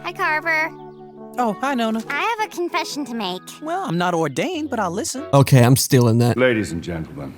Hi, Carver. Oh, hi, Nona. I have a confession to make. Well, I'm not ordained, but I'll listen. Okay, I'm still in that. Ladies and gentlemen.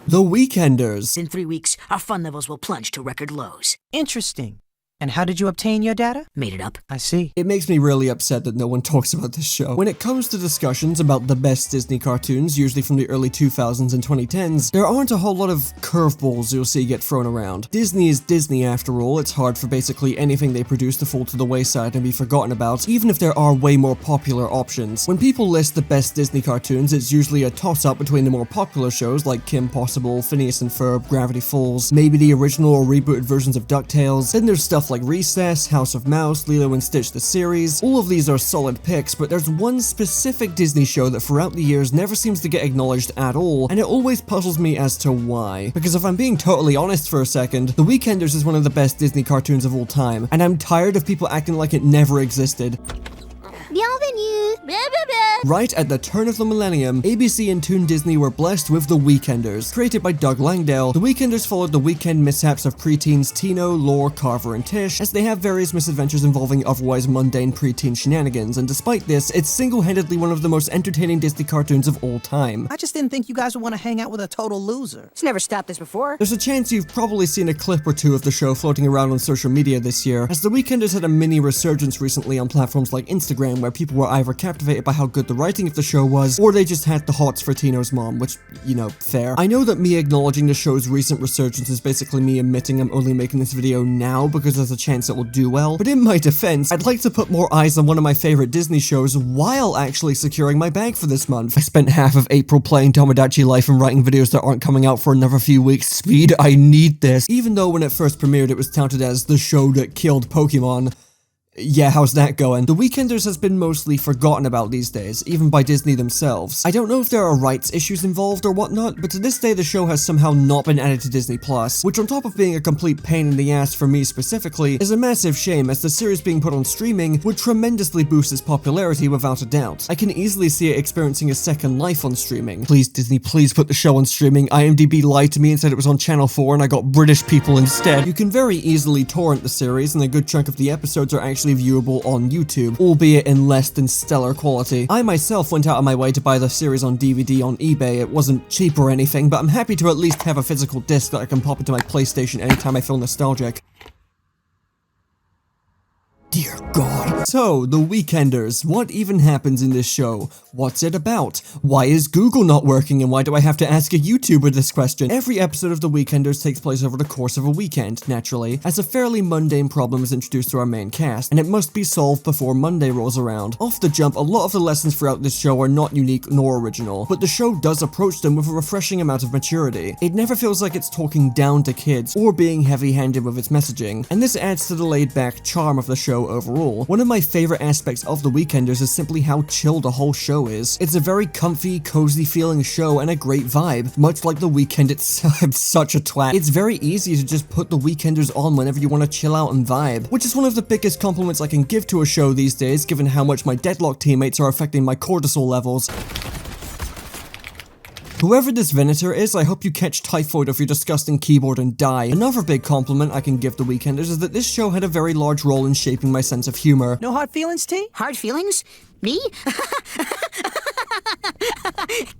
The Weekenders. In 3 weeks, our fun levels will plunge to record lows. Interesting. And how did you obtain your data? Made it up. I see. It makes me really upset that no one talks about this show. When it comes to discussions about the best Disney cartoons, usually from the early 2000s and 2010s, there aren't a whole lot of curveballs you'll see get thrown around. Disney is Disney after all. It's hard for basically anything they produce to fall to the wayside and be forgotten about, even if there are way more popular options. When people list the best Disney cartoons, it's usually a toss-up between the more popular shows like Kim Possible, Phineas and Ferb, Gravity Falls, maybe the original or rebooted versions of DuckTales. Then there's stuff like Recess, House of Mouse, Lilo and Stitch the series. All of these are solid picks, but there's one specific Disney show that throughout the years never seems to get acknowledged at all, and it always puzzles me as to why. Because if I'm being totally honest for a second, The Weekenders is one of the best Disney cartoons of all time, and I'm tired of people acting like it never existed. Bienvenue. Blah, blah, blah. Right at the turn of the millennium, ABC and Toon Disney were blessed with The Weekenders. Created by Doug Langdale, The Weekenders followed the weekend mishaps of preteens Tino, Lore, Carver, and Tish, as they have various misadventures involving otherwise mundane preteen shenanigans, and despite this, it's single-handedly one of the most entertaining Disney cartoons of all time. I just didn't think you guys would want to hang out with a total loser. It's never stopped us before. There's a chance you've probably seen a clip or two of the show floating around on social media this year, as The Weekenders had a mini resurgence recently on platforms like Instagram, where people were either captivated by how good the writing of the show was, or they just had the hots for Tino's mom, which, you know, fair. I know that me acknowledging the show's recent resurgence is basically me admitting I'm only making this video now because there's a chance it will do well, but in my defense, I'd like to put more eyes on one of my favorite Disney shows while actually securing my bag for this month. I spent half of April playing Tomodachi Life and writing videos that aren't coming out for another few weeks. Speed, I need this. Even though when it first premiered it was touted as the show that killed Pokemon. Yeah, how's that going? The Weekenders has been mostly forgotten about these days, even by Disney themselves. I don't know if there are rights issues involved or whatnot, but to this day the show has somehow not been added to Disney+, which on top of being a complete pain in the ass for me specifically, is a massive shame as the series being put on streaming would tremendously boost its popularity without a doubt. I can easily see it experiencing a second life on streaming. Please Disney, please put the show on streaming. IMDb lied to me and said it was on Channel 4 and I got British people instead. You can very easily torrent the series and a good chunk of the episodes are actually viewable on YouTube, albeit in less than stellar quality. I myself went out of my way to buy the series on DVD on eBay. It wasn't cheap or anything, but I'm happy to at least have a physical disc that I can pop into my PlayStation anytime I feel nostalgic. Dear God. So, The Weekenders. What even happens in this show? What's it about? Why is Google not working and why do I have to ask a YouTuber this question? Every episode of The Weekenders takes place over the course of a weekend, naturally, as a fairly mundane problem is introduced to our main cast, and it must be solved before Monday rolls around. Off the jump, a lot of the lessons throughout this show are not unique nor original, but the show does approach them with a refreshing amount of maturity. It never feels like it's talking down to kids or being heavy-handed with its messaging, and this adds to the laid-back charm of the show overall. One of my favorite aspects of The Weekenders is simply how chill the whole show is. It's a very comfy, cozy feeling show and a great vibe, much like The Weeknd itself. I'm such a twat. It's very easy to just put The Weekenders on whenever you want to chill out and vibe, which is one of the biggest compliments I can give to a show these days, given how much my Deadlock teammates are affecting my cortisol levels. Whoever this Venator is, I hope you catch typhoid off your disgusting keyboard and die. Another big compliment I can give The Weekenders is that this show had a very large role in shaping my sense of humor. No hard feelings, T? Hard feelings? Me?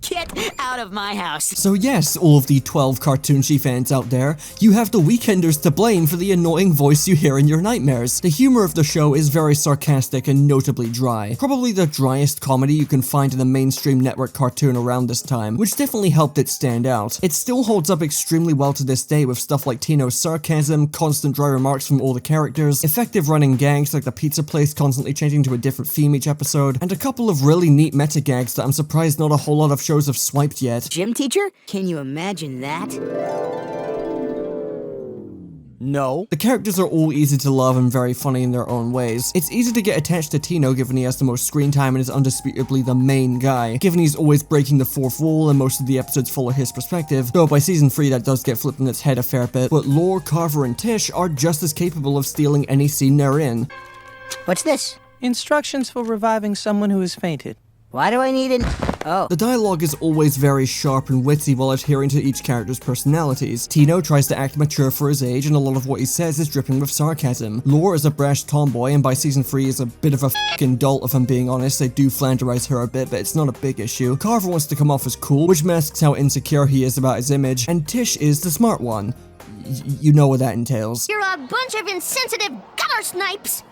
Get out of my house. So yes, all of the 12 Cartoonshi fans out there, you have The Weekenders to blame for the annoying voice you hear in your nightmares. The humor of the show is very sarcastic and notably dry. Probably the driest comedy you can find in a mainstream network cartoon around this time, which definitely helped it stand out. It still holds up extremely well to this day with stuff like Tino's sarcasm, constant dry remarks from all the characters, effective running gags like the pizza place constantly changing to a different theme each episode, and a couple of really neat meta gags that I'm surprised not a whole lot of shows have swiped yet. Gym teacher? Can you imagine that? No. The characters are all easy to love and very funny in their own ways. It's easy to get attached to Tino given he has the most screen time and is undisputably the main guy, given he's always breaking the fourth wall and most of the episodes follow his perspective, though by season 3 that does get flipped on its head a fair bit, but Lore, Carver, and Tish are just as capable of stealing any scene they're in. What's this? Instructions for reviving someone who has fainted. Why do I need an... Oh. The dialogue is always very sharp and witty while adhering to each character's personalities. Tino tries to act mature for his age, and a lot of what he says is dripping with sarcasm. Lore is a brash tomboy, and by season 3 is a bit of a f***ing dolt if I'm being honest. They do flanderize her a bit, but it's not a big issue. Carver wants to come off as cool, which masks how insecure he is about his image, and Tish is the smart one. You know what that entails. You're a bunch of insensitive gutter snipes.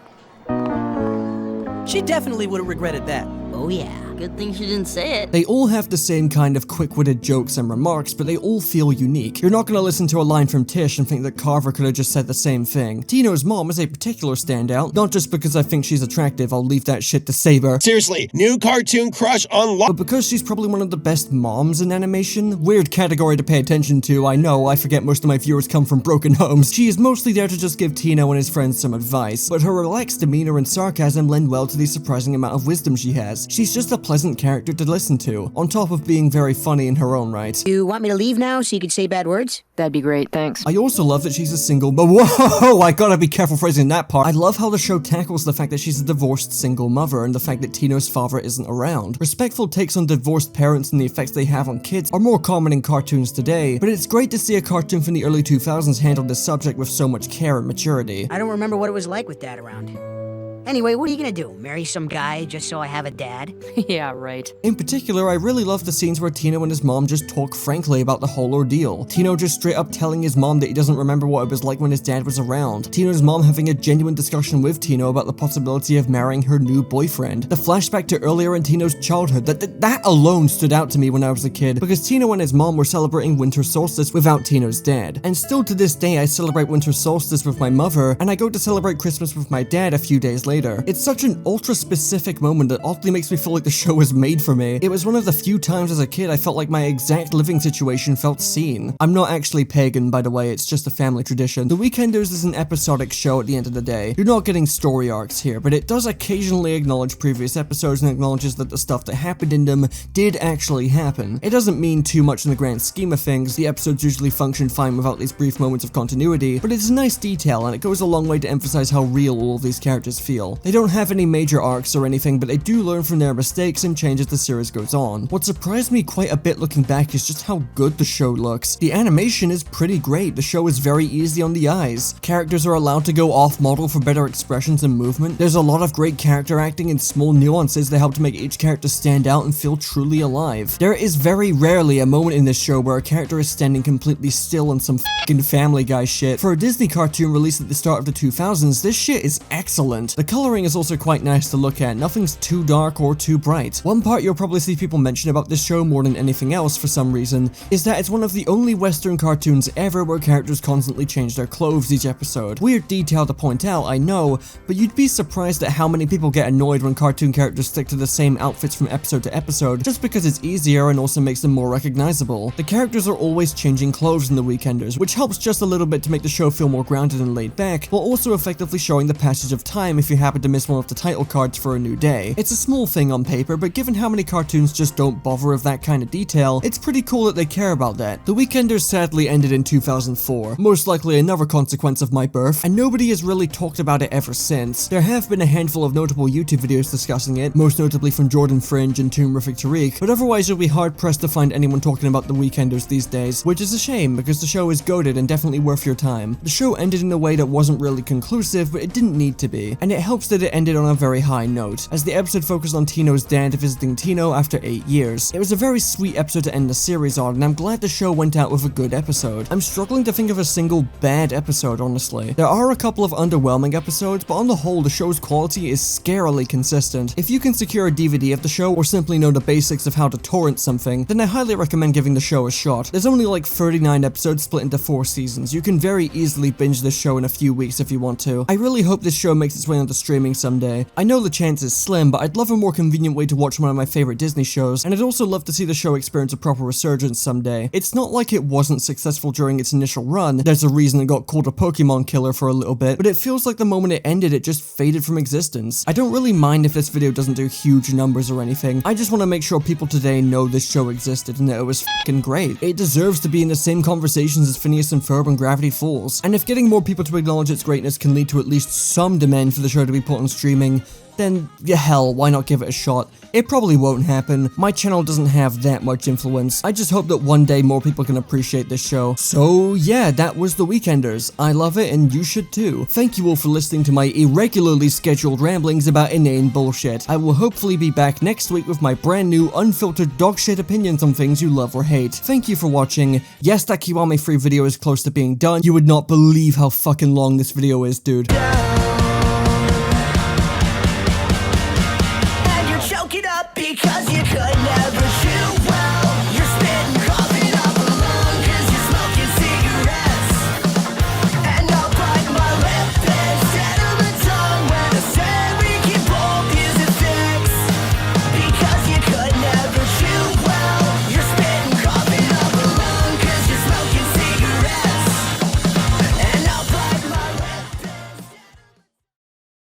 She definitely would have regretted that. Oh yeah. Good thing she didn't say it. They all have the same kind of quick-witted jokes and remarks, but they all feel unique. You're not gonna listen to a line from Tish and think that Carver could have just said the same thing. Tino's mom is a particular standout, not just because I think she's attractive, I'll leave that shit to Saber. Seriously, new cartoon crush unlocked. But because she's probably one of the best moms in animation, weird category to pay attention to, I know, I forget most of my viewers come from broken homes, she is mostly there to just give Tino and his friends some advice, but her relaxed demeanor and sarcasm lend well to the surprising amount of wisdom she has. She's just a pleasant character to listen to, on top of being very funny in her own right. You want me to leave now so you could say bad words? That'd be great, thanks. I also love that she's a single, but whoa, I gotta be careful phrasing that part. I love how the show tackles the fact that she's a divorced single mother and the fact that Tino's father isn't around. Respectful takes on divorced parents and the effects they have on kids are more common in cartoons today, but it's great to see a cartoon from the early 2000s handle this subject with so much care and maturity. I don't remember what it was like with Dad around. Anyway, what are you gonna do? Marry some guy just so I have a dad? Yeah, right. In particular, I really love the scenes where Tino and his mom just talk frankly about the whole ordeal. Tino just straight up telling his mom that he doesn't remember what it was like when his dad was around. Tino's mom having a genuine discussion with Tino about the possibility of marrying her new boyfriend. The flashback to earlier in Tino's childhood, that alone stood out to me when I was a kid, because Tino and his mom were celebrating winter solstice without Tino's dad. And still to this day, I celebrate winter solstice with my mother, and I go to celebrate Christmas with my dad a few days later. It's such an ultra-specific moment that oddly makes me feel like the show was made for me. It was one of the few times as a kid I felt like my exact living situation felt seen. I'm not actually pagan, by the way, it's just a family tradition. The Weekenders is an episodic show at the end of the day. You're not getting story arcs here, but it does occasionally acknowledge previous episodes and acknowledges that the stuff that happened in them did actually happen. It doesn't mean too much in the grand scheme of things, the episodes usually function fine without these brief moments of continuity, but it's a nice detail and it goes a long way to emphasize how real all of these characters feel. They don't have any major arcs or anything, but they do learn from their mistakes and change as the series goes on. What surprised me quite a bit looking back is just how good the show looks. The animation is pretty great, the show is very easy on the eyes. Characters are allowed to go off-model for better expressions and movement. There's a lot of great character acting and small nuances that help to make each character stand out and feel truly alive. There is very rarely a moment in this show where a character is standing completely still on some f***ing Family Guy shit. For a Disney cartoon released at the start of the 2000s, this shit is excellent. The coloring is also quite nice to look at, nothing's too dark or too bright. One part you'll probably see people mention about this show more than anything else for some reason is that it's one of the only Western cartoons ever where characters constantly change their clothes each episode. Weird detail to point out, I know, but you'd be surprised at how many people get annoyed when cartoon characters stick to the same outfits from episode to episode just because it's easier and also makes them more recognizable. The characters are always changing clothes in The Weekenders, which helps just a little bit to make the show feel more grounded and laid back, while also effectively showing the passage of time if you happen to miss one of the title cards for a new day. It's a small thing on paper, but given how many cartoons just don't bother with that kind of detail, it's pretty cool that they care about that. The Weekenders sadly ended in 2004, most likely another consequence of my birth, and nobody has really talked about it ever since. There have been a handful of notable YouTube videos discussing it, most notably from Jordan Fringe and Toonrific Tariq, but otherwise you'll be hard pressed to find anyone talking about The Weekenders these days, which is a shame because the show is goated and definitely worth your time. The show ended in a way that wasn't really conclusive, but it didn't need to be, and it helps that it ended on a very high note, as the episode focused on Tino's dad visiting Tino after 8 years. It was a very sweet episode to end the series on, and I'm glad the show went out with a good episode. I'm struggling to think of a single bad episode, honestly. There are a couple of underwhelming episodes, but on the whole, the show's quality is scarily consistent. If you can secure a DVD of the show, or simply know the basics of how to torrent something, then I highly recommend giving the show a shot. There's only like 39 episodes split into 4 seasons. You can very easily binge this show in a few weeks if you want to. I really hope this show makes its way onto streaming someday. I know the chance is slim, but I'd love a more convenient way to watch one of my favorite Disney shows, and I'd also love to see the show experience a proper resurgence someday. It's not like it wasn't successful during its initial run, there's a reason it got called a Pokemon killer for a little bit, but it feels like the moment it ended, it just faded from existence. I don't really mind if this video doesn't do huge numbers or anything, I just want to make sure people today know this show existed and that it was f***ing great. It deserves to be in the same conversations as Phineas and Ferb and Gravity Falls, and if getting more people to acknowledge its greatness can lead to at least some demand for the show show to be put on streaming, then yeah, hell, why not give it a shot? It probably won't happen. My channel doesn't have that much influence. I just hope that one day more people can appreciate this show. So yeah, that was The Weekenders. I love it and you should too. Thank you all for listening to my irregularly scheduled ramblings about inane bullshit. I will hopefully be back next week with my brand new unfiltered dogshit opinions on things you love or hate. Thank you for watching. Yes, that Kiwami free video is close to being done. You would not believe how fucking long this video is, dude.